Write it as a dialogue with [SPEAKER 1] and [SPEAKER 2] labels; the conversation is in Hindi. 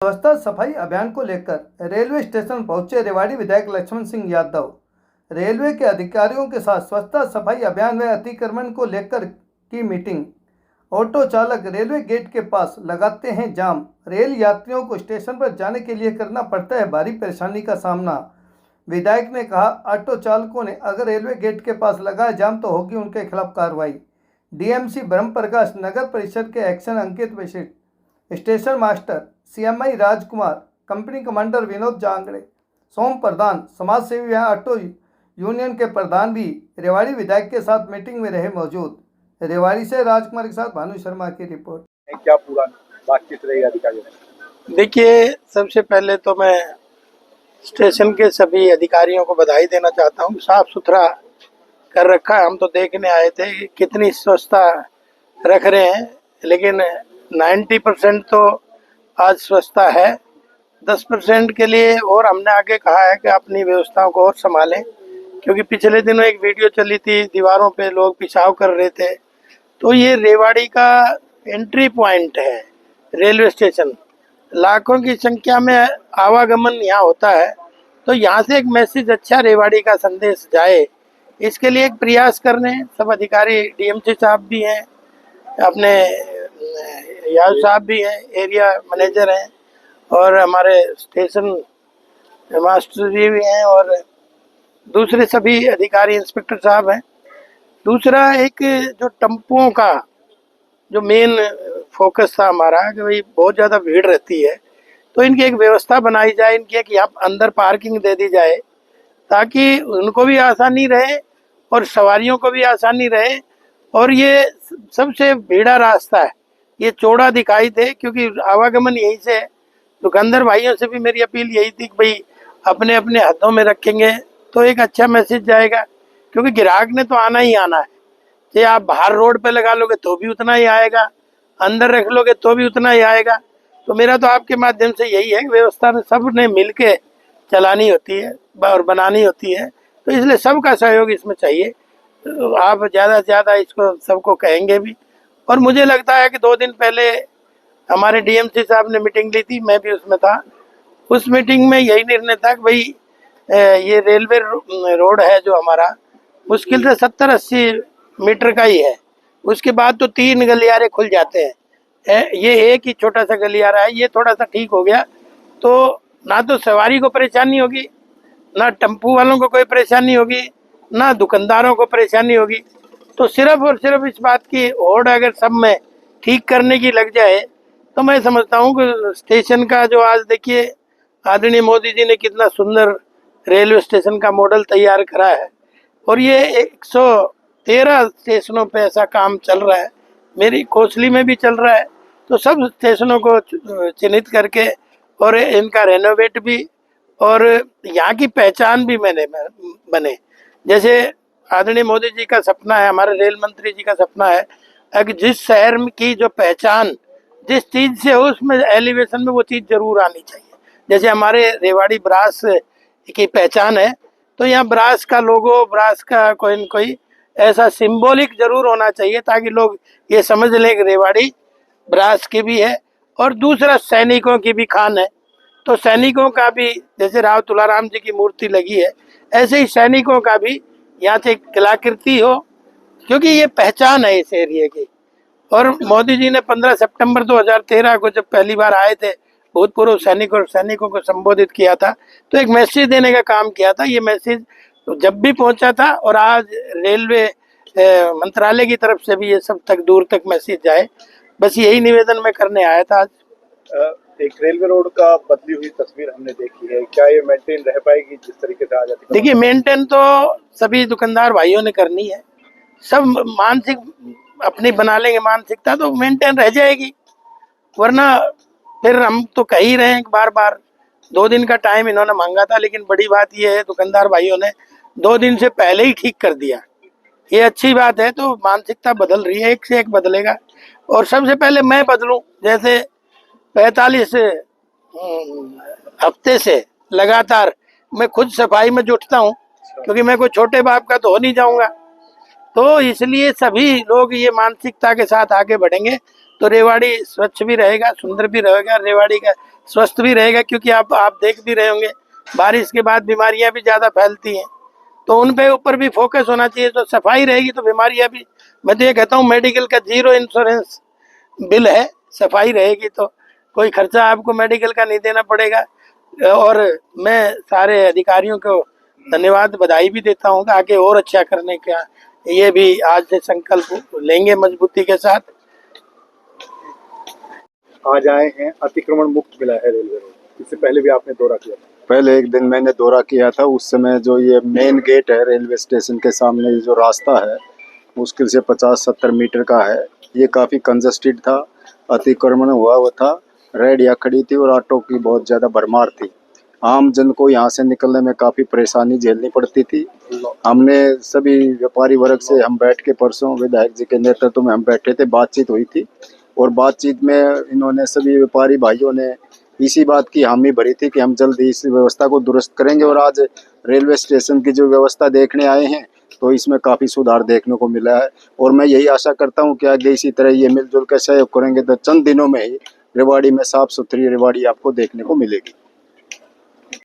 [SPEAKER 1] स्वच्छता सफाई अभियान को लेकर रेलवे स्टेशन पहुंचे रेवाड़ी विधायक लक्ष्मण सिंह यादव। रेलवे के अधिकारियों के साथ स्वच्छता सफाई अभियान व अतिक्रमण को लेकर की मीटिंग। ऑटो चालक रेलवे गेट के पास लगाते हैं जाम। रेल यात्रियों को स्टेशन पर जाने के लिए करना पड़ता है भारी परेशानी का सामना। विधायक ने कहा, ऑटो चालकों ने अगर रेलवे गेट के पास लगाया जाम तो होगी उनके खिलाफ कार्रवाई। डीएमसी ब्रह्म प्रकाश, नगर परिषद के एक्शन अंकित विशिष्ट, स्टेशन मास्टर सीएमआई राजकुमार, कंपनी कमांडर विनोद जांगड़े, सोम प्रधान, समाज सेवी व ऑटो यूनियन के प्रधान भी रेवाड़ी विधायक के साथ मीटिंग में रहे मौजूद। रेवाड़ी से राजकुमार के साथ भानु शर्मा की रिपोर्ट।
[SPEAKER 2] क्या पूरा बातचीत रही अधिकारियों में?
[SPEAKER 3] देखिए, सबसे पहले तो मैं स्टेशन के सभी अधिकारियों को बधाई देना चाहता हूँ। साफ सुथरा कर रखा है। हम तो देखने आए थे कि कितनी स्वच्छता रख रहे हैं, लेकिन 90% तो आज स्वच्छता है। 10% के लिए और हमने आगे कहा है कि अपनी व्यवस्थाओं को और संभालें, क्योंकि पिछले दिनों एक वीडियो चली थी, दीवारों पे लोग पेशाब कर रहे थे। तो ये रेवाड़ी का एंट्री पॉइंट है, रेलवे स्टेशन। लाखों की संख्या में आवागमन यहाँ होता है, तो यहाँ से एक मैसेज अच्छा रेवाड़ी का संदेश जाए, इसके लिए एक प्रयास कर रहे हैं सब अधिकारी। डीएमसी साहब भी हैं, अपने यादव साहब भी हैं, एरिया मैनेजर हैं, और हमारे स्टेशन मास्टर जी भी हैं, और दूसरे सभी अधिकारी, इंस्पेक्टर साहब हैं। दूसरा, एक जो टेम्पुओं का जो मेन फोकस था हमारा कि भाई बहुत ज़्यादा भीड़ रहती है, तो इनकी एक व्यवस्था बनाई जाए, इनकी एक यहाँ अंदर पार्किंग दे दी जाए, ताकि उनको भी आसानी रहे और सवारियों को भी आसानी रहे। और ये सबसे भीड़ा रास्ता है, ये चौड़ा दिखाई दे, क्योंकि आवागमन यहीं से। दुकानदार भाइयों से भी मेरी अपील यही थी कि भाई अपने अपने हाथों में रखेंगे तो एक अच्छा मैसेज जाएगा, क्योंकि ग्राहक ने तो आना ही आना है। चाहे आप बाहर रोड पे लगा लोगे तो भी उतना ही आएगा, अंदर रख लोगे तो भी उतना ही आएगा। तो मेरा तो आपके माध्यम से यही है कि व्यवस्था में सब ने मिल के चलानी होती है और बनानी होती है, तो इसलिए सबका सहयोग इसमें चाहिए। तो आप ज़्यादा से ज़्यादा इसको सबको कहेंगे भी। और मुझे लगता है कि 2 दिन पहले हमारे डीएमसी साहब ने मीटिंग ली थी, मैं भी उसमें था। उस मीटिंग में यही निर्णय था कि भाई ये रेलवे रोड है जो हमारा, मुश्किल से 70-80 मीटर का ही है। उसके बाद तो 3 गलियारे खुल जाते हैं। ये एक ही छोटा सा गलियारा है, ये थोड़ा सा ठीक हो गया तो ना तो सवारी को परेशानी होगी, ना टेम्पू वालों को कोई परेशानी होगी, ना दुकानदारों को परेशानी होगी। तो सिर्फ और सिर्फ इस बात की होड़ अगर सब में ठीक करने की लग जाए तो मैं समझता हूँ कि स्टेशन का जो आज देखिए आदरणीय मोदी जी ने कितना सुंदर रेलवे स्टेशन का मॉडल तैयार करा है, और ये 113 स्टेशनों पे ऐसा काम चल रहा है, मेरी कोसली में भी चल रहा है। तो सब स्टेशनों को चिन्हित करके और इनका रेनोवेट भी और यहाँ की पहचान भी मैंने बने। जैसे आदरणीय मोदी जी का सपना है, हमारे रेल मंत्री जी का सपना है कि जिस शहर की जो पहचान जिस चीज़ से हो उसमें एलिवेशन में वो चीज़ जरूर आनी चाहिए। जैसे हमारे रेवाड़ी ब्रास की पहचान है, तो यहाँ ब्रास का लोगो, ब्रास का कोई न कोई ऐसा सिंबॉलिक जरूर होना चाहिए, ताकि लोग ये समझ लें कि रेवाड़ी ब्रास की भी है। और दूसरा, सैनिकों की भी खान है, तो सैनिकों का भी, जैसे राव तुलाराम जी की मूर्ति लगी है, ऐसे ही सैनिकों का भी यहाँ से कलाकृति हो, क्योंकि ये पहचान है इस एरिया की। और मोदी जी ने 15 सितंबर 2013 को जब पहली बार आए थे, भूतपूर्व सैनिकों को संबोधित किया था, तो एक मैसेज देने का काम किया था। ये मैसेज जब भी पहुंचा था, और आज रेलवे मंत्रालय की तरफ से भी ये सब तक दूर तक मैसेज जाए, बस यही निवेदन मैं करने आया था आज।
[SPEAKER 2] एक रेलवे रोड का बदली हुई तस्वीर हमने देखी है, क्या ये मेंटेन रह पाएगी जिस तरीके से आ जाती है?
[SPEAKER 3] देखिए, मेंटेन तो सभी दुकानदार भाइयों ने करनी है, सब मानसिक अपनी बना लेंगे मानसिकता तो मेंटेन रह जाएगी, वरना फिर हम तो कह ही रहे हैं बार बार। 2 दिन का टाइम इन्होंने मांगा था, लेकिन बड़ी बात यह है दुकानदार भाइयों ने 2 दिन से पहले ही ठीक कर दिया, ये अच्छी बात है। तो मानसिकता बदल रही है, एक से एक बदलेगा। और सबसे पहले मैं बदलूं, जैसे 45 हफ्ते से लगातार मैं खुद सफाई में जुटता हूँ, क्योंकि मैं कोई छोटे बाप का तो हो नहीं जाऊंगा। तो इसलिए सभी लोग ये मानसिकता के साथ आगे बढ़ेंगे तो रेवाड़ी स्वच्छ भी रहेगा, सुंदर भी रहेगा, रेवाड़ी का स्वस्थ भी रहेगा, क्योंकि आप देख भी रहे होंगे बारिश के बाद बीमारियां भी ज्यादा फैलती हैं, तो उन पे ऊपर भी फोकस होना चाहिए। तो सफाई रहेगी तो बीमारियां भी, मैं तो ये कहता हूँ मेडिकल का 0 इंश्योरेंस बिल है, सफाई रहेगी तो कोई खर्चा आपको मेडिकल का नहीं देना पड़ेगा। और मैं सारे अधिकारियों को धन्यवाद बधाई भी देता हूँ, आगे और अच्छा करने का ये भी आज से संकल्प लेंगे मजबूती के साथ।
[SPEAKER 2] आज आए हैं, अतिक्रमण मुक्त मिला है रेलवे रोड, इससे पहले भी आपने दौरा किया था।
[SPEAKER 4] पहले एक दिन मैंने दौरा किया था, उस समय जो ये मेन गेट है रेलवे स्टेशन के सामने, ये जो रास्ता है मुश्किल से 50-70 मीटर का है, ये काफ़ी कंजस्टेड था, अतिक्रमण हुआ था, रेडियाँ खड़ी थी और ऑटो की बहुत ज़्यादा भरमार थी। आम जन को यहाँ से निकलने में काफ़ी परेशानी झेलनी पड़ती थी। हमने सभी व्यापारी वर्ग से हम बैठ के परसों विधायक जी के नेतृत्व में हम बैठे थे, बातचीत हुई थी और बातचीत में इन्होंने सभी व्यापारी भाइयों ने इसी बात की हामी भरी थी कि हम जल्दी इस व्यवस्था को दुरुस्त करेंगे। और आज रेलवे स्टेशन की जो व्यवस्था देखने आए हैं तो इसमें काफ़ी सुधार देखने को मिला है और मैं यही आशा करता हूं कि आगे इसी तरह ये मिलजुल कर सहयोग करेंगे तो चंद दिनों में ही रेवाड़ी में साफ सुथरी रेवाड़ी आपको देखने को मिलेगी।